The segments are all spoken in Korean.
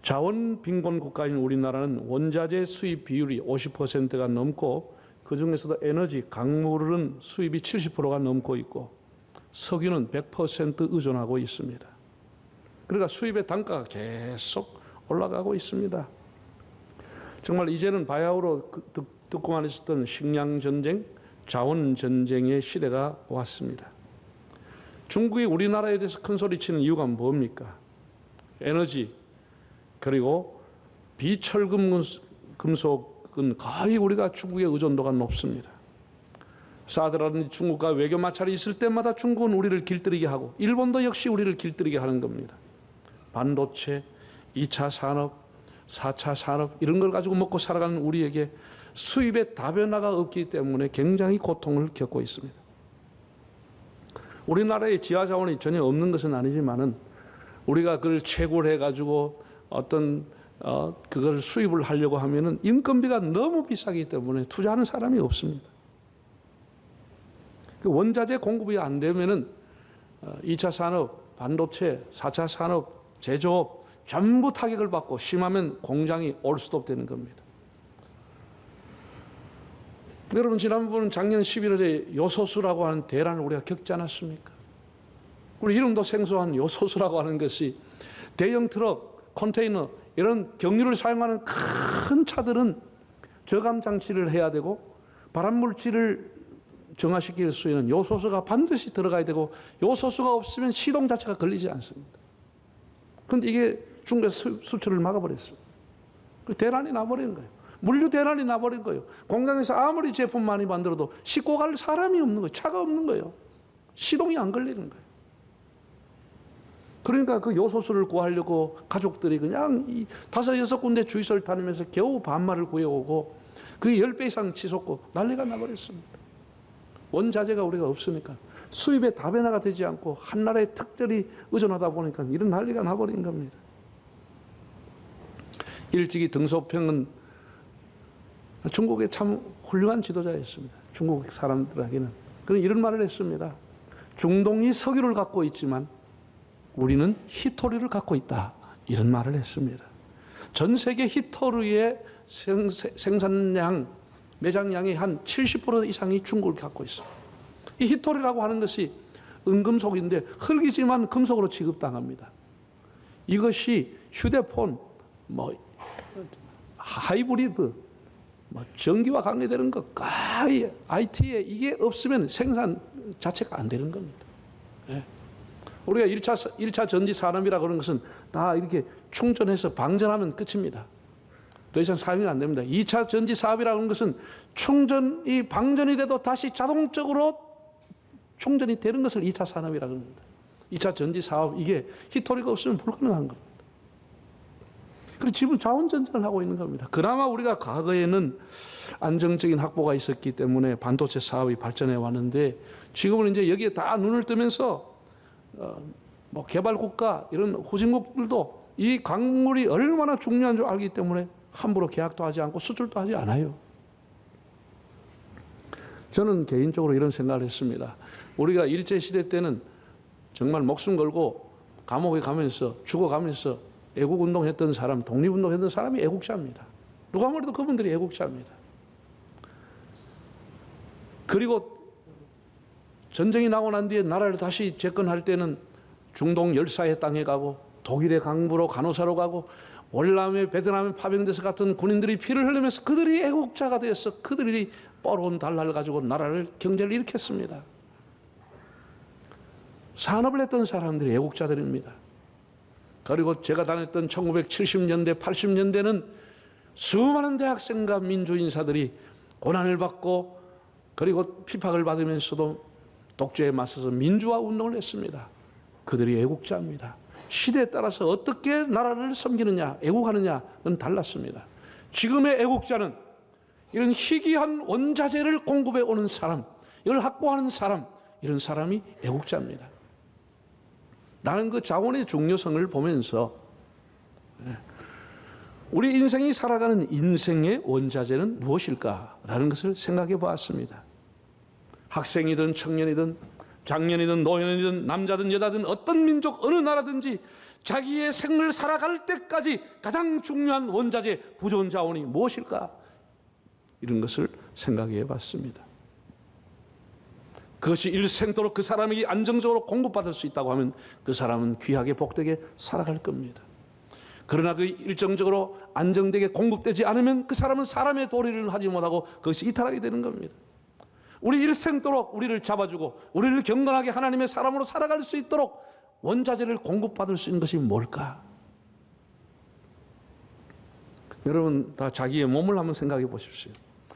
자원 빈곤 국가인 우리나라는 원자재 수입 비율이 50%가 넘고 그중에서도 에너지, 강물은 수입이 70%가 넘고 있고 석유는 100% 의존하고 있습니다. 그러니까 수입의 단가가 계속 올라가고 있습니다. 정말 이제는 바야흐로 듣고만 있었던 식량전쟁, 자원전쟁의 시대가 왔습니다. 중국이 우리나라에 대해서 큰 소리치는 이유가 뭡니까? 에너지, 그리고 비철금속은 거의 우리가 중국의 의존도가 높습니다. 사드라든지 중국과 외교 마찰이 있을 때마다 중국은 우리를 길들이게 하고 일본도 역시 우리를 길들이게 하는 겁니다. 반도체, 2차 산업, 4차 산업 이런 걸 가지고 먹고 살아가는 우리에게 수입의 다변화가 없기 때문에 굉장히 고통을 겪고 있습니다. 우리나라에 지하 자원이 전혀 없는 것은 아니지만은 우리가 그걸 채굴해 가지고 어떤 그걸 수입을 하려고 하면은 인건비가 너무 비싸기 때문에 투자하는 사람이 없습니다. 그 원자재 공급이 안 되면은 2차 산업, 반도체, 4차 산업, 제조업 전부 타격을 받고 심하면 공장이 올 수도 되는 겁니다. 여러분 지난번 작년 11월에 요소수라고 하는 대란을 우리가 겪지 않았습니까? 우리 이름도 생소한 요소수라고 하는 것이 대형 트럭, 컨테이너 이런 경유를 사용하는 큰 차들은 저감 장치를 해야 되고 발암물질을 정화시킬 수 있는 요소수가 반드시 들어가야 되고 요소수가 없으면 시동 자체가 걸리지 않습니다. 그런데 이게 중국에서 수출을 막아버렸습니다. 대란이 나버리는 거예요. 물류 대란이 나버린 거예요. 공장에서 아무리 제품 많이 만들어도 싣고 갈 사람이 없는 거예요. 차가 없는 거예요. 시동이 안 걸리는 거예요. 그러니까 그 요소수를 구하려고 가족들이 그냥 5, 6군데 주유소를 다니면서 겨우 반말을 구해오고 그게 10배 이상 치솟고 난리가 나버렸습니다. 원자재가 우리가 없으니까 수입의 다변화가 되지 않고 한 나라의 특별히 의존하다 보니까 이런 난리가 나버린 겁니다. 일찍이 등소평은 중국의 참 훌륭한 지도자였습니다. 중국 사람들에게는. 그는 이런 말을 했습니다. 중동이 석유를 갖고 있지만 우리는 히토리를 갖고 있다. 이런 말을 했습니다. 전 세계 히토리의 생산량, 매장량의 한 70% 이상이 중국을 갖고 있습니다. 이 히토리라고 하는 것이 은금속인데 흙이지만 금속으로 취급당합니다. 이것이 휴대폰, 하이브리드, 전기와 관계되는 것, 거의 IT에 이게 없으면 생산 자체가 안 되는 겁니다. 예. 우리가 1차 전지 산업이라고 하는 것은 다 이렇게 충전해서 방전하면 끝입니다. 더 이상 사용이 안 됩니다. 2차 전지 사업이라고 하는 것은 충전이 방전이 돼도 다시 자동적으로 충전이 되는 것을 2차 산업이라고 합니다. 2차 전지 사업, 이게 히토리가 없으면 불가능한 겁니다. 그리고 지금 자원전쟁을 하고 있는 겁니다. 그나마 우리가 과거에는 안정적인 확보가 있었기 때문에 반도체 사업이 발전해 왔는데 지금은 이제 여기에 다 눈을 뜨면서 개발국가 이런 후진국들도 이 광물이 얼마나 중요한 줄 알기 때문에 함부로 계약도 하지 않고 수출도 하지 않아요. 저는 개인적으로 이런 생각을 했습니다. 우리가 일제시대 때는 정말 목숨 걸고 감옥에 가면서 죽어가면서 애국운동했던 사람, 독립운동했던 사람이 애국자입니다. 누가 말해도 그분들이 애국자입니다. 그리고 전쟁이 나고 난 뒤에 나라를 다시 재건할 때는 중동 열사의 땅에 가고 독일의 강부로 간호사로 가고 월남에 베트남에 파병돼서 같은 군인들이 피를 흘리면서 그들이 애국자가 되어서 그들이 뻘온 달러를 가지고 나라를 경제를 일으켰습니다. 산업을 했던 사람들이 애국자들입니다. 그리고 제가 다녔던 1970년대, 80년대는 수많은 대학생과 민주인사들이 고난을 받고 그리고 핍박을 받으면서도 독재에 맞서서 민주화 운동을 했습니다. 그들이 애국자입니다. 시대에 따라서 어떻게 나라를 섬기느냐, 애국하느냐는 달랐습니다. 지금의 애국자는 이런 희귀한 원자재를 공급해 오는 사람, 이걸 확보하는 사람, 이런 사람이 애국자입니다. 나는 그 자원의 중요성을 보면서 우리 인생이 살아가는 인생의 원자재는 무엇일까라는 것을 생각해 보았습니다. 학생이든 청년이든 장년이든 노년이든 남자든 여자든 어떤 민족 어느 나라든지 자기의 생을 살아갈 때까지 가장 중요한 원자재 부존 자원이 무엇일까? 이런 것을 생각해 봤습니다. 그것이 일생도록 그 사람에게 안정적으로 공급받을 수 있다고 하면 그 사람은 귀하게 복되게 살아갈 겁니다. 그러나 그 일정적으로 안정되게 공급되지 않으면 그 사람은 사람의 도리를 하지 못하고 그것이 이탈하게 되는 겁니다. 우리 일생도록 우리를 잡아주고 우리를 경건하게 하나님의 사람으로 살아갈 수 있도록 원자재를 공급받을 수 있는 것이 뭘까? 여러분 다 자기의 몸을 한번 생각해 보십시오.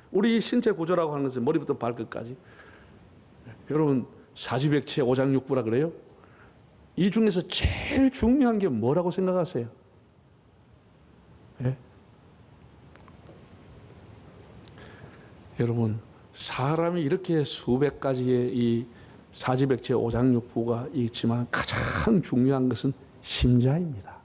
우리 신체 구조라고 하는 것은 머리부터 발끝까지, 여러분 사지백체 오장육부라 그래요? 이 중에서 제일 중요한 게 뭐라고 생각하세요? 예? 여러분 사람이 이렇게 수백 가지의 이 사지백체 오장육부가 있지만 가장 중요한 것은 심장입니다.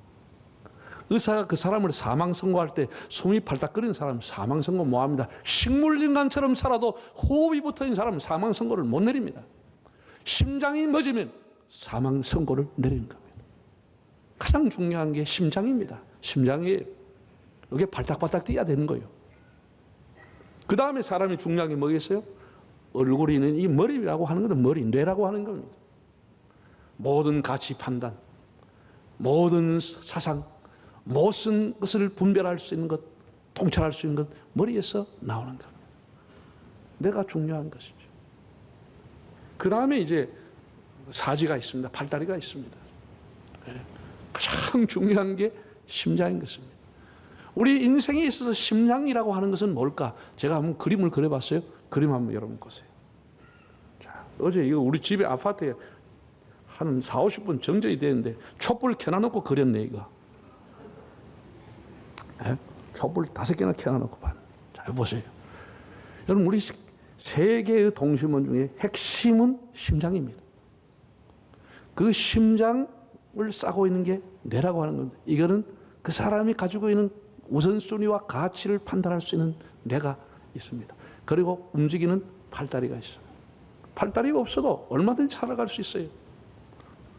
의사가 그 사람을 사망 선고할 때 숨이 팔딱거리는 사람 사망 선고 못 합니다. 식물인간처럼 살아도 호흡이 붙어있는 사람은 사망 선고를 못 내립니다. 심장이 멎으면 사망 선고를 내리는 겁니다. 가장 중요한 게 심장입니다. 심장이 이게 발딱발딱 뛰어야 되는 거예요. 그 다음에 사람이 중요한 게 뭐겠어요? 얼굴이 있는 이 머리라고 하는 것은 머리, 뇌라고 하는 겁니다. 모든 가치 판단, 모든 사상, 모든 것을 분별할 수 있는 것, 통찰할 수 있는 것, 머리에서 나오는 겁니다. 뇌가 중요한 것이죠. 그 다음에 이제 사지가 있습니다. 팔다리가 있습니다. 가장 중요한 게 심장인 것입니다. 우리 인생에 있어서 심장이라고 하는 것은 뭘까? 제가 한번 그림을 그려봤어요. 그림 한번 여러분 보세요. 자, 어제 이거 우리 집에 아파트에 한 40-50분 정전이 되는데 촛불 켜놔놓고 그렸네 이거. 네? 촛불 5개나 켜놔놓고 봐. 자, 보세요. 여러분 우리 세계의 동심원 중에 핵심은 심장입니다. 그 심장을 싸고 있는 게 뇌라고 하는 건데 이거는 그 사람이 가지고 있는 우선순위와 가치를 판단할 수 있는 뇌가 있습니다. 그리고 움직이는 팔다리가 있어요. 팔다리가 없어도 얼마든지 살아갈 수 있어요.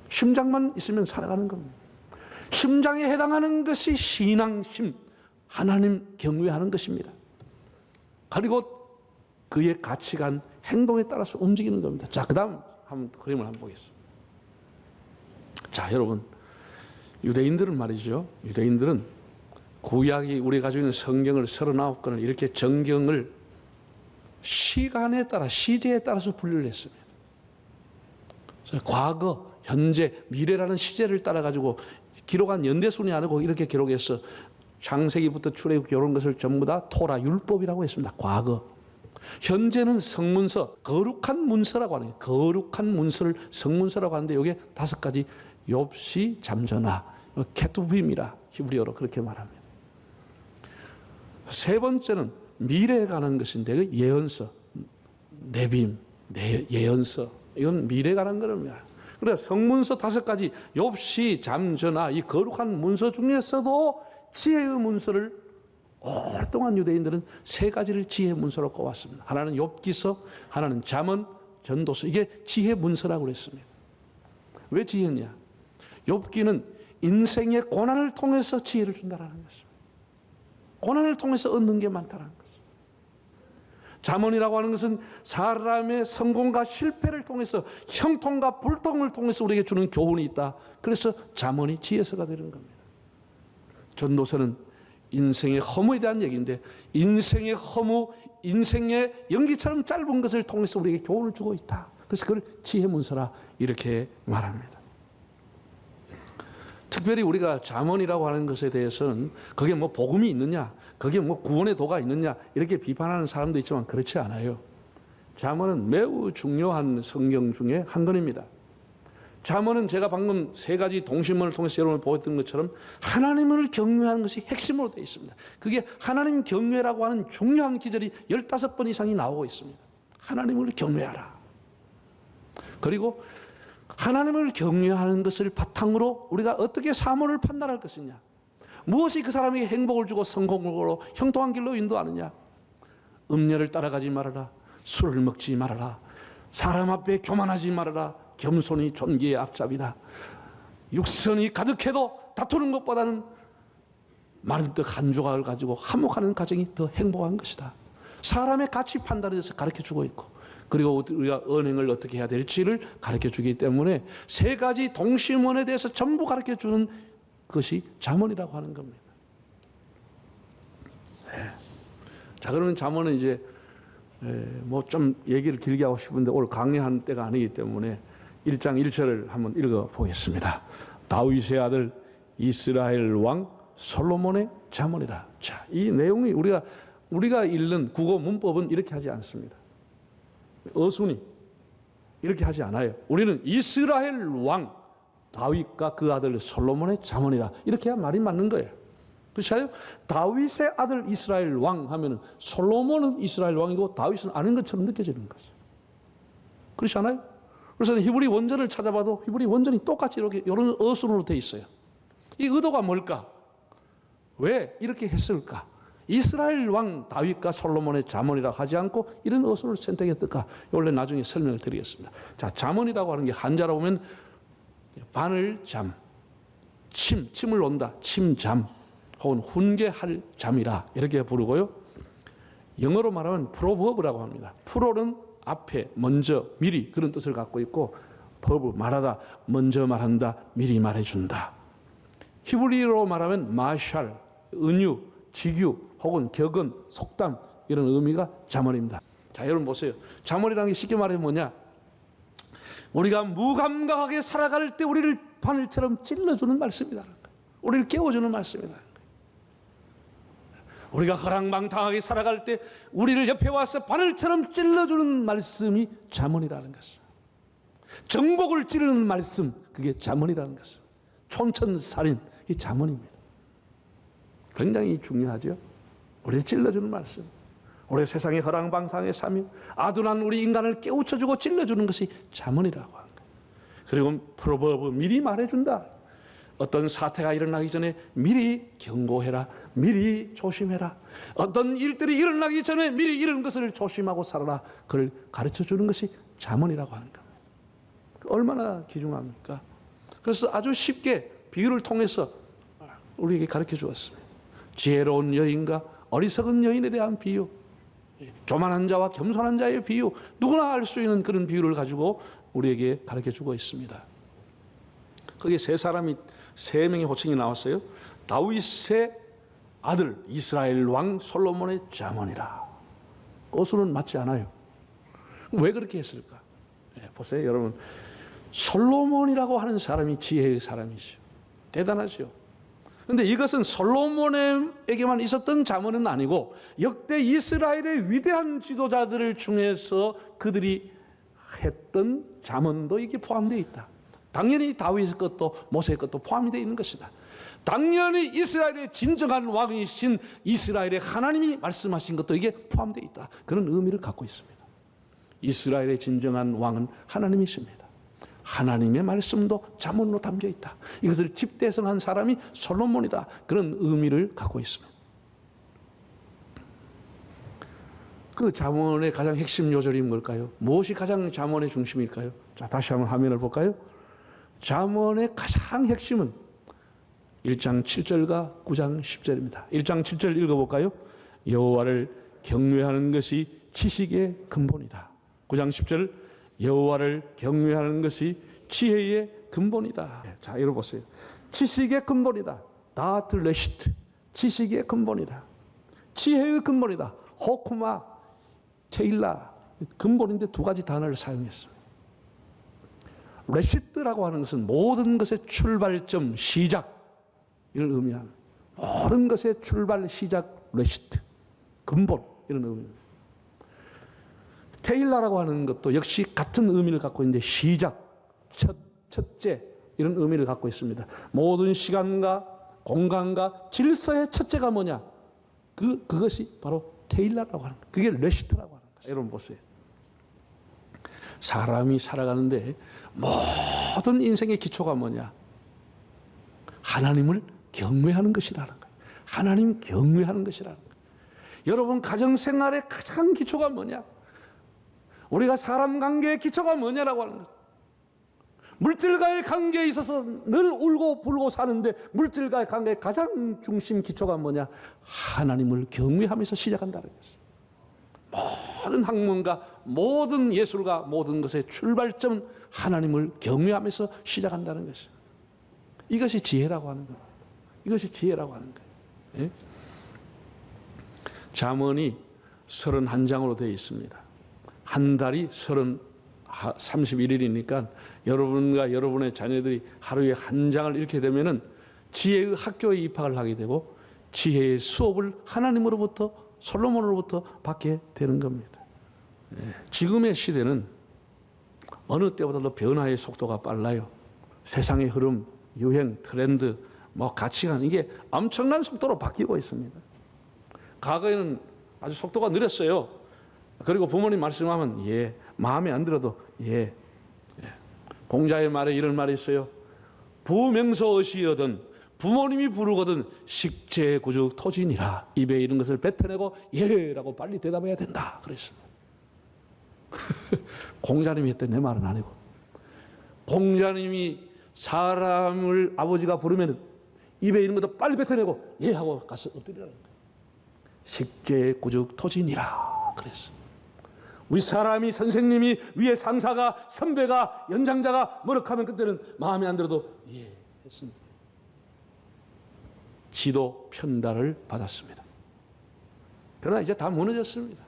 심장만 있으면 살아가는 겁니다. 심장에 해당하는 것이 신앙심, 하나님 경외하는 것입니다. 그리고 그의 가치관, 행동에 따라서 움직이는 겁니다. 자, 그 다음 한번 그림을 한번 보겠습니다. 자, 여러분 유대인들은 말이죠. 유대인들은 구약이 우리가 가지고 있는 성경을 39권을 이렇게 정경을 시간에 따라 시제에 따라서 분류를 했습니다. 그래서 과거, 현재, 미래라는 시제를 따라 가지고 기록한 연대순이 아니고 이렇게 기록해서 창세기부터 출애굽기 이런 것을 전부 다 토라 율법이라고 했습니다. 과거. 현재는 성문서, 거룩한 문서라고 하는 거예요. 거룩한 문서를 성문서라고 하는데 이게 5가지 욥시, 잠전하, 케투빔이라 히브리어로 그렇게 말합니다. 세 번째는 미래에 관한 것인데 그 예언서, 네빔, 예언서 이건 미래에 관한 겁니다. 그래서 성문서 5가지 욥시, 잠전하 이 거룩한 문서 중에서도 지혜의 문서를 오랫동안 유대인들은 3가지를 지혜 문서로 꼽았습니다. 하나는 욥기서, 하나는 잠언, 전도서 이게 지혜 문서라고 그랬습니다. 왜 지혜냐? 욥기는 인생의 고난을 통해서 지혜를 준다는 것입니다. 고난을 통해서 얻는 게 많다는 것입니다. 잠언이라고 하는 것은 사람의 성공과 실패를 통해서 형통과 불통을 통해서 우리에게 주는 교훈이 있다. 그래서 잠언이 지혜서가 되는 겁니다. 전도서는 인생의 허무에 대한 얘기인데 인생의 허무, 인생의 연기처럼 짧은 것을 통해서 우리에게 교훈을 주고 있다. 그래서 그걸 지혜문서라 이렇게 말합니다. 특별히 우리가 잠언이라고 하는 것에 대해서는 그게 뭐 복음이 있느냐, 그게 뭐 구원의 도가 있느냐 이렇게 비판하는 사람도 있지만 그렇지 않아요. 잠언은 매우 중요한 성경 중에 한 권입니다. 잠언은 제가 방금 3가지 동심문을 통해서 여러분을 보였던 것처럼 하나님을 경외하는 것이 핵심으로 되어 있습니다. 그게 하나님 경외라고 하는 중요한 기절이 15번 이상이 나오고 있습니다. 하나님을 경외하라. 그리고 하나님을 경외하는 것을 바탕으로 우리가 어떻게 사물을 판단할 것이냐, 무엇이 그 사람에게 행복을 주고 성공으로 형통한 길로 인도하느냐. 음녀를 따라가지 말아라, 술을 먹지 말아라, 사람 앞에 교만하지 말아라, 겸손이 존귀의 앞잡이다. 육선이 가득해도 다투는 것보다는 마른 떡 한 조각을 가지고 화목하는 가정이 더 행복한 것이다. 사람의 가치 판단에 대해서 가르쳐주고 있고, 그리고 우리가 언행을 어떻게 해야 될지를 가르쳐주기 때문에 세 가지 동심원에 대해서 전부 가르쳐주는 것이 잠언이라고 하는 겁니다. 네. 자, 그러면 잠언은 이제 뭐 좀 얘기를 길게 하고 싶은데 오늘 강의하는 때가 아니기 때문에 1장 1절을 한번 읽어보겠습니다. 다윗의 아들 이스라엘 왕 솔로몬의 잠언이라. 자, 이 내용이 우리가 읽는 국어 문법은 이렇게 하지 않습니다. 어순이 이렇게 하지 않아요. 우리는 이스라엘 왕 다윗과 그 아들 솔로몬의 잠언이라 이렇게 해야 말이 맞는 거예요. 그렇죠? 다윗의 아들 이스라엘 왕 하면은 솔로몬은 이스라엘 왕이고 다윗은 아는 것처럼 느껴지는 것이죠. 그렇지 않아요? 그래서 히브리 원전을 찾아봐도 히브리 원전이 똑같이 이렇게 이런 어순으로 돼 있어요. 이 의도가 뭘까? 왜 이렇게 했을까? 이스라엘 왕 다윗과 솔로몬의 잠언이라 하지 않고 이런 어순을 선택했을까? 원래 나중에 설명을 드리겠습니다. 자, 잠언이라고 하는 게 한자로 보면 바늘 잠, 침을 논다, 침잠, 혹은 훈계할 잠이라 이렇게 부르고요. 영어로 말하면 프로버브라고 합니다. 프로는 앞에, 먼저, 미리 그런 뜻을 갖고 있고, 버브 말하다, 먼저 말한다, 미리 말해준다. 히브리어로 말하면 마샬, 은유, 직유 혹은 격언, 속담 이런 의미가 잠언입니다. 자, 여러분 보세요. 잠언이라는 게 쉽게 말하면 뭐냐? 우리가 무감각하게 살아갈 때 우리를 바늘처럼 찔러주는 말씀이다. 우리를 깨워주는 말씀이다. 우리가 허랑방탕하게 살아갈 때 우리를 옆에 와서 바늘처럼 찔러주는 말씀이 잠언이라는 것이죠. 정복을 찌르는 말씀, 그게 잠언이라는 것이죠. 촌천살인, 이 잠언입니다. 굉장히 중요하죠. 우리를 찔러주는 말씀, 우리 세상의 허랑방탕에 사며 아둔한 우리 인간을 깨우쳐주고 찔러주는 것이 잠언이라고 하는 거예요. 그리고 프로버브, 미리 말해준다. 어떤 사태가 일어나기 전에 미리 경고해라, 미리 조심해라. 어떤 일들이 일어나기 전에 미리 이런 것을 조심하고 살아라. 그걸 가르쳐주는 것이 잠언이라고 하는 겁니다. 얼마나 귀중합니까? 그래서 아주 쉽게 비유를 통해서 우리에게 가르쳐 주었습니다. 지혜로운 여인과 어리석은 여인에 대한 비유, 교만한 자와 겸손한 자의 비유, 누구나 알 수 있는 그런 비유를 가지고 우리에게 가르쳐 주고 있습니다. 거기에 세 명의 호칭이 나왔어요. 다윗의 아들 이스라엘 왕 솔로몬의 잠언이라. 어순은 맞지 않아요. 왜 그렇게 했을까? 보세요, 여러분. 솔로몬이라고 하는 사람이 지혜의 사람이죠. 대단하죠. 그런데 이것은 솔로몬에게만 있었던 잠언은 아니고 역대 이스라엘의 위대한 지도자들 중에서 그들이 했던 잠언도 이게 포함되어 있다. 당연히 다윗의 것도 모세의 것도 포함이 되어 있는 것이다. 당연히 이스라엘의 진정한 왕이신 이스라엘의 하나님이 말씀하신 것도 이게 포함되어 있다. 그런 의미를 갖고 있습니다. 이스라엘의 진정한 왕은 하나님이십니다. 하나님의 말씀도 잠언으로 담겨 있다. 이것을 집대성한 사람이 솔로몬이다. 그런 의미를 갖고 있습니다. 그 잠언의 가장 핵심 요절이 뭘까요? 무엇이 가장 잠언의 중심일까요? 자, 다시 한번 화면을 볼까요? 잠언의 가장 핵심은 1장 7절과 9장 10절입니다. 1장 7절 읽어볼까요? 여호와를 경외하는 것이 지식의 근본이다. 9장 10절 여호와를 경외하는 것이 지혜의 근본이다. 자, 읽어보세요. 지식의 근본이다. 다트 레시트, 지식의 근본이다. 지혜의 근본이다. 호쿠마, 테일라, 근본인데 두 가지 단어를 사용했습니다. 레시트라고 하는 것은 모든 것의 출발점, 시작 이런 의미합니다. 모든 것의 출발, 시작, 레시트, 근본 이런 의미입니다. 테일라라고 하는 것도 역시 같은 의미를 갖고 있는데 시작, 첫째 이런 의미를 갖고 있습니다. 모든 시간과 공간과 질서의 첫째가 뭐냐? 그것이 바로 테일라라고 하는 거예요. 그게 레시트라고 하는 거예요. 여러분 보세요. 사람이 살아가는데 모든 인생의 기초가 뭐냐? 하나님을 경외하는 것이라는 거예요. 하나님 경외하는 것이라는 거예요. 여러분 가정생활의 가장 기초가 뭐냐? 우리가 사람 관계의 기초가 뭐냐라고 하는 거예요. 물질과의 관계에 있어서 늘 울고 불고 사는데 물질과의 관계의 가장 중심 기초가 뭐냐? 하나님을 경외하면서 시작한다는 것입니다. 모든 학문과 모든 예술가 모든 것의 출발점은 하나님을 경외하면서 시작한다는 것입니다. 이것이 지혜라고 하는 겁니다. 이것이 지혜라고 하는 거예요. 예? 잠언이 31장으로 되어 있습니다. 한 달이 31일이니까 여러분과 여러분의 자녀들이 하루에 한 장을 읽게 되면은 지혜의 학교에 입학을 하게 되고 지혜의 수업을 하나님으로부터 솔로몬으로부터 받게 되는 겁니다. 지금의 시대는 어느 때보다도 변화의 속도가 빨라요. 세상의 흐름, 유행, 트렌드, 가치관 이게 엄청난 속도로 바뀌고 있습니다. 과거에는 아주 속도가 느렸어요. 그리고 부모님 말씀하면 예, 마음에 안 들어도 예. 공자의 말에 이런 말이 있어요. 부명소어시여든 부모님이 부르거든 식재구죽 토진이라 입에 이런 것을 뱉어내고 예라고 빨리 대답해야 된다 그랬습니다. 공자님이 했던 내 말은 아니고 공자님이 사람을 아버지가 부르면 입에 있는 것도 빨리 뱉어내고 예 하고 가서 엎드리라는 거예요. 식재구죽 토진이라 그랬어. 우리 사람이 선생님이 위에 상사가 선배가 연장자가 뭐라하면 그때는 마음에 안 들어도 예 했습니다. 지도 편달을 받았습니다. 그러나 이제 다 무너졌습니다.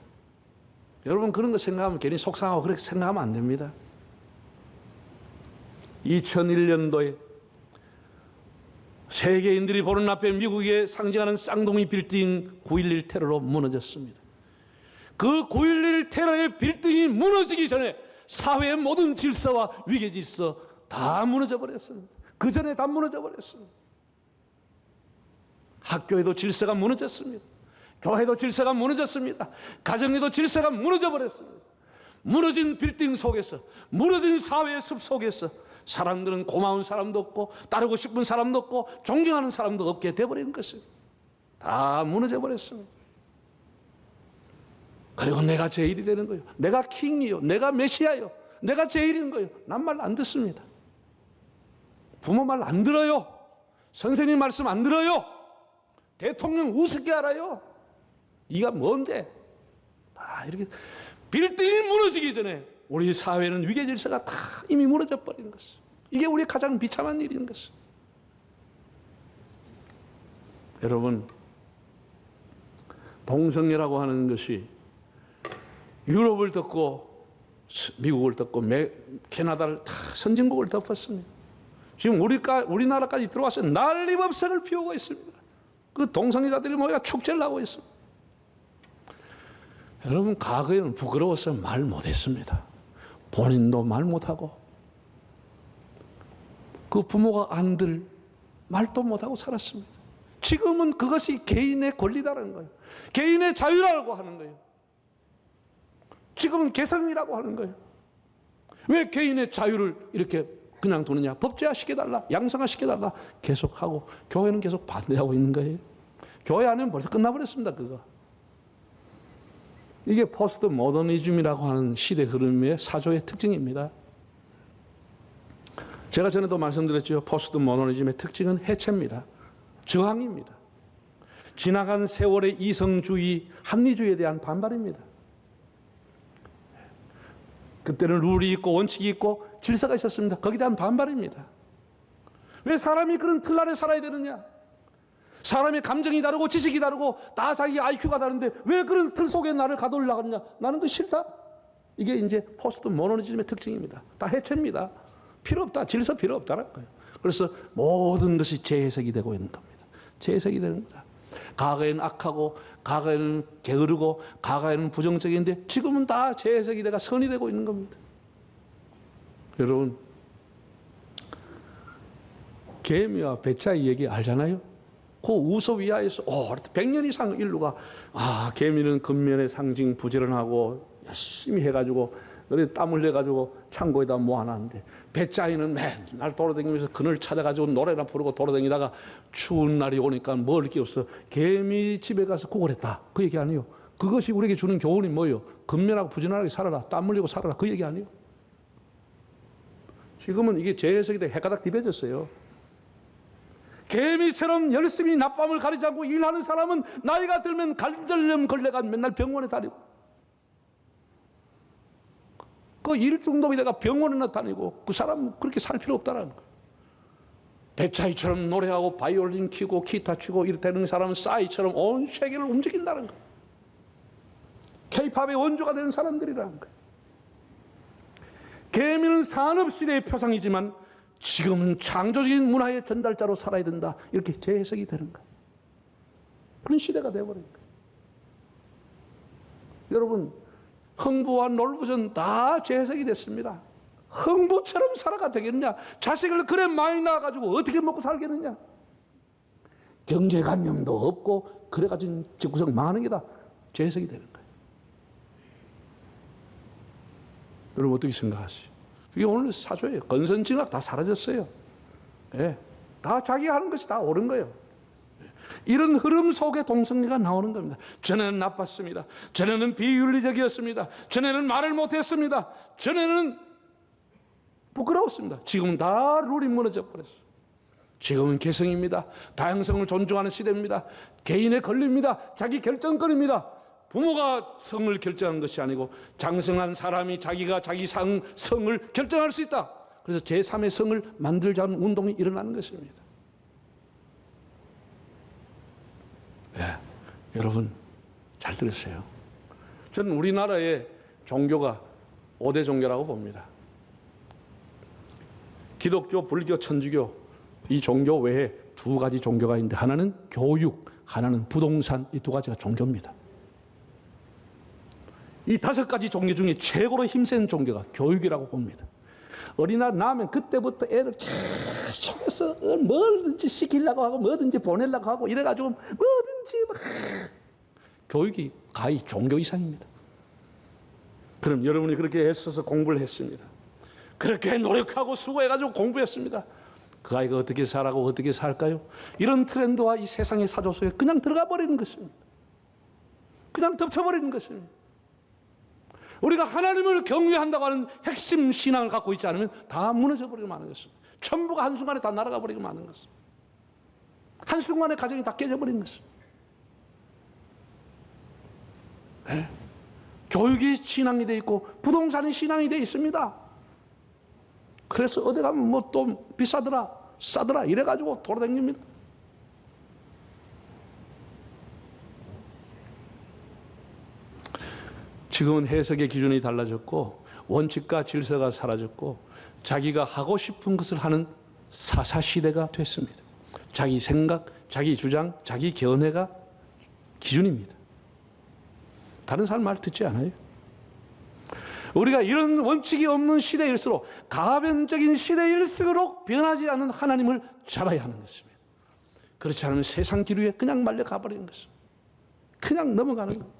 여러분 그런 거 생각하면 괜히 속상하고 그렇게 생각하면 안 됩니다. 2001년도에 세계인들이 보는 앞에 미국에 상징하는 쌍둥이 빌딩 9.11 테러로 무너졌습니다. 그 9.11 테러의 빌딩이 무너지기 전에 사회의 모든 질서와 위계 질서 다 무너져 버렸습니다. 그 전에 다 무너져 버렸습니다. 학교에도 질서가 무너졌습니다. 교회도 질서가 무너졌습니다. 가정에도 질서가 무너져 버렸습니다. 무너진 빌딩 속에서, 무너진 사회의 숲 속에서 사람들은 고마운 사람도 없고 따르고 싶은 사람도 없고 존경하는 사람도 없게 돼버린 것입니다. 다 무너져 버렸습니다. 그리고 내가 제일이 되는 거예요. 내가 킹이요. 내가 메시아요. 내가 제일인 거예요. 난 말 안 듣습니다. 부모 말 안 들어요. 선생님 말씀 안 들어요. 대통령 우습게 알아요. 네가 뭔데? 다 이렇게 빌딩이 무너지기 전에 우리 사회는 위계 질서가 다 이미 무너져 버린 것입니다. 이게 우리 가장 비참한 일인 것입니다. 여러분, 동성애라고 하는 것이 유럽을 덮고 미국을 덮고 캐나다를 다 선진국을 덮었습니다. 지금 우리나라까지 들어와서 난리법석을 피우고 있습니다. 그 동성애자들이 모여 축제를 하고 있습니다. 여러분, 과거에는 부끄러워서 말 못했습니다. 본인도 말 못하고 그 부모가 안 들 말도 못하고 살았습니다. 지금은 그것이 개인의 권리다라는 거예요. 개인의 자유라고 하는 거예요. 지금은 개성이라고 하는 거예요. 왜 개인의 자유를 이렇게 그냥 두느냐? 법제화 시켜달라, 양성화 시켜달라 계속하고 교회는 계속 반대하고 있는 거예요. 교회 안에는 벌써 끝나버렸습니다. 그거. 이게 포스트 모더니즘이라고 하는 시대 흐름의 사조의 특징입니다. 제가 전에도 말씀드렸죠. 포스트 모더니즘의 특징은 해체입니다. 저항입니다. 지나간 세월의 이성주의, 합리주의에 대한 반발입니다. 그때는 룰이 있고 원칙이 있고 질서가 있었습니다. 거기에 대한 반발입니다. 왜 사람이 그런 틀 아래 살아야 되느냐? 사람의 감정이 다르고 지식이 다르고 다 자기 IQ가 다른데 왜 그런 틀 속에 나를 가두려고 하느냐? 나는 그 싫다. 이게 이제 포스트 모더니즘의 특징입니다. 다 해체입니다. 필요 없다. 질서 필요 없다는 거예요. 그래서 모든 것이 재해석이 되고 있는 겁니다. 재해석이 되는 거다. 과거에는 악하고 과거에는 게으르고 과거에는 부정적인데 지금은 다 재해석이 돼가 선이 되고 있는 겁니다. 여러분, 개미와 배짜의 얘기 알잖아요. 그 우소위아에서 100년 이상 인류가 개미는 근면의 상징 부지런하고 열심히 해가지고 그래 땀 흘려가지고 창고에다 모아놨는데 배짜이는 맨날 돌아다니면서 그늘 찾아가지고 노래나 부르고 돌아다니다가 추운 날이 오니까 먹을 게 없어 개미 집에 가서 구걸했다. 그 얘기 아니에요. 그것이 우리에게 주는 교훈이 뭐예요? 근면하고 부지런하게 살아라. 땀 흘리고 살아라. 그 얘기 아니에요. 지금은 이게 재해석이 돼 헷가닥 뒤집어졌어요. 개미처럼 열심히 낮밤을 가리지 않고 일하는 사람은 나이가 들면 관절염 걸려가 맨날 병원에 다니고, 그 일 중독이 돼가 병원에 다니고, 그 사람 그렇게 살 필요 없다라는 거예요. 배차이처럼 노래하고 바이올린 키고 기타 치고 이렇게 되는 사람은 싸이처럼 온 세계를 움직인다는 거예요. K-팝의 원조가 되는 사람들이라는 거예요. 개미는 산업시대의 표상이지만 지금은 창조적인 문화의 전달자로 살아야 된다. 이렇게 재해석이 되는 거예요. 그런 시대가 되어버린 거예요. 여러분, 흥부와 놀부전 다 재해석이 됐습니다. 흥부처럼 살아가 되겠냐? 자식을 그래 많이 낳아가지고 어떻게 먹고 살겠느냐? 경제관념도 없고 그래가지고 집구석 망하는 게 다 재해석이 되는 거예요. 여러분 어떻게 생각하세요? 이게 오늘 사조예요. 건선징악 다 사라졌어요. 예, 다 자기가 하는 것이 다 옳은 거예요. 이런 흐름 속에 동성애가 나오는 겁니다. 전에는 나빴습니다. 전에는 비윤리적이었습니다. 전에는 말을 못했습니다. 전에는 부끄러웠습니다. 지금은 다 룰이 무너져 버렸어요. 지금은 개성입니다. 다양성을 존중하는 시대입니다. 개인의 권리입니다. 자기 결정권입니다. 부모가 성을 결정하는 것이 아니고 장성한 사람이 자기가 자기 성을 결정할 수 있다. 그래서 제3의 성을 만들자는 운동이 일어나는 것입니다. 네, 여러분 잘 들으세요. 저는 우리나라의 종교가 5대 종교라고 봅니다. 기독교, 불교, 천주교 이 종교 외에 2가지 종교가 있는데 하나는 교육, 하나는 부동산, 이 2가지가 종교입니다. 이 5가지 종교 중에 최고로 힘센 종교가 교육이라고 봅니다. 어린아이 낳으면 그때부터 애를 계속해서 뭐든지 시키려고 하고 뭐든지 보내려고 하고 이래가지고 뭐든지 막 교육이 가히 종교 이상입니다. 그럼 여러분이 그렇게 애써서 공부를 했습니다. 그렇게 노력하고 수고해가지고 공부했습니다. 그 아이가 어떻게 살아고 어떻게 살까요? 이런 트렌드와 이 세상의 사조 속에 그냥 들어가 버리는 것입니다. 그냥 덮쳐버리는 것입니다. 우리가 하나님을 경외한다고 하는 핵심 신앙을 갖고 있지 않으면 다 무너져 버리고 마는 것입니다. 전부가 한순간에 다 날아가 버리고 마는 것입니다. 한순간에 가정이 다 깨져버리는 것입니다. 네. 교육이 신앙이 되어 있고 부동산이 신앙이 되어 있습니다. 그래서 어디 가면 뭐 또 비싸더라 싸더라 이래가지고 돌아다닙니다. 지금은 해석의 기준이 달라졌고 원칙과 질서가 사라졌고 자기가 하고 싶은 것을 하는 사사시대가 됐습니다. 자기 생각, 자기 주장, 자기 견해가 기준입니다. 다른 사람 말 듣지 않아요. 우리가 이런 원칙이 없는 시대일수록 가변적인 시대일수록 변하지 않는 하나님을 잡아야 하는 것입니다. 그렇지 않으면 세상 기류에 그냥 말려 가버리는 것입니다. 그냥 넘어가는 겁니다.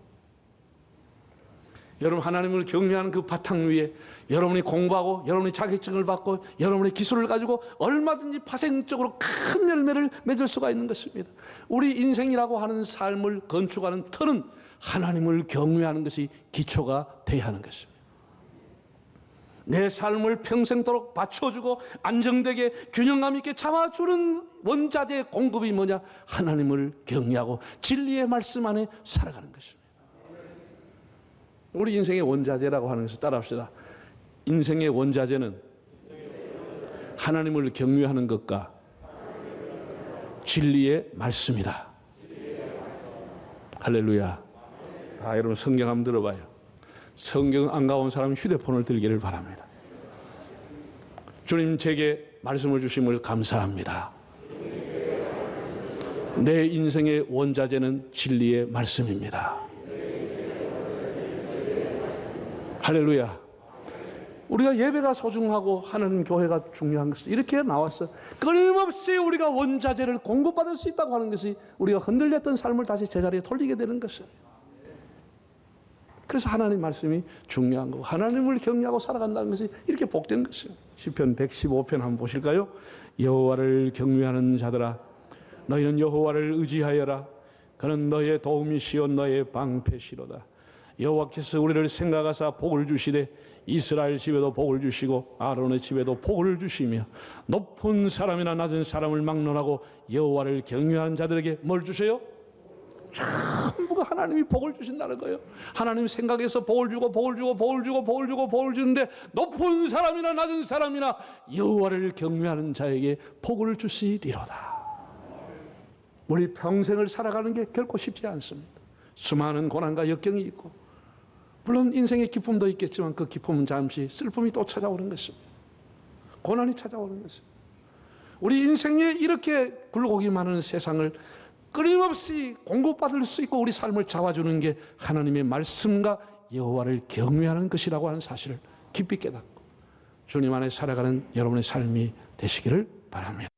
여러분 하나님을 경외하는 그 바탕 위에 여러분이 공부하고 여러분이 자격증을 받고 여러분의 기술을 가지고 얼마든지 파생적으로 큰 열매를 맺을 수가 있는 것입니다. 우리 인생이라고 하는 삶을 건축하는 틀은 하나님을 경외하는 것이 기초가 되어야 하는 것입니다. 내 삶을 평생도록 받쳐주고 안정되게 균형감 있게 잡아주는 원자재 공급이 뭐냐? 하나님을 경외하고 진리의 말씀 안에 살아가는 것입니다. 우리 인생의 원자재라고 하는 것을 따라합시다. 인생의 원자재는 하나님을 경외하는 것과 진리의 말씀이다. 할렐루야. 다 여러분 성경 한번 들어봐요. 성경 안 가온 사람은 휴대폰을 들기를 바랍니다. 주님 제게 말씀을 주심을 감사합니다. 내 인생의 원자재는 진리의 말씀입니다. 할렐루야. 우리가 예배가 소중하고 하나님 교회가 중요한 것을 이렇게 나왔어. 끊임없이 우리가 원자재를 공급받을 수 있다고 하는 것이 우리가 흔들렸던 삶을 다시 제자리에 돌리게 되는 것이에요. 그래서 하나님 말씀이 중요한 거고 하나님을 경외하고 살아간다는 것이 이렇게 복된 것이에요. 시편 115편 한번 보실까요? 여호와를 경외하는 자들아 너희는 여호와를 의지하여라. 그는 너의 도움이시요 너의 방패시로다. 여호와께서 우리를 생각하사 복을 주시되 이스라엘 집에도 복을 주시고 아론의 집에도 복을 주시며 높은 사람이나 낮은 사람을 막론하고 여호와를 경외하는 자들에게 뭘 주세요? 전부가 하나님이 복을 주신다는 거예요. 하나님 생각해서 복을 주고 복을 주고 복을 주고 복을 주고 복을 주는데 높은 사람이나 낮은 사람이나 여호와를 경외하는 자에게 복을 주시리로다. 우리 평생을 살아가는 게 결코 쉽지 않습니다. 수많은 고난과 역경이 있고 물론 인생의 기쁨도 있겠지만 그 기쁨은 잠시 슬픔이 또 찾아오는 것입니다. 고난이 찾아오는 것입니다. 우리 인생에 이렇게 굴곡이 많은 세상을 끊임없이 공급받을 수 있고 우리 삶을 잡아주는 게 하나님의 말씀과 여호와를 경외하는 것이라고 하는 사실을 깊이 깨닫고 주님 안에 살아가는 여러분의 삶이 되시기를 바랍니다.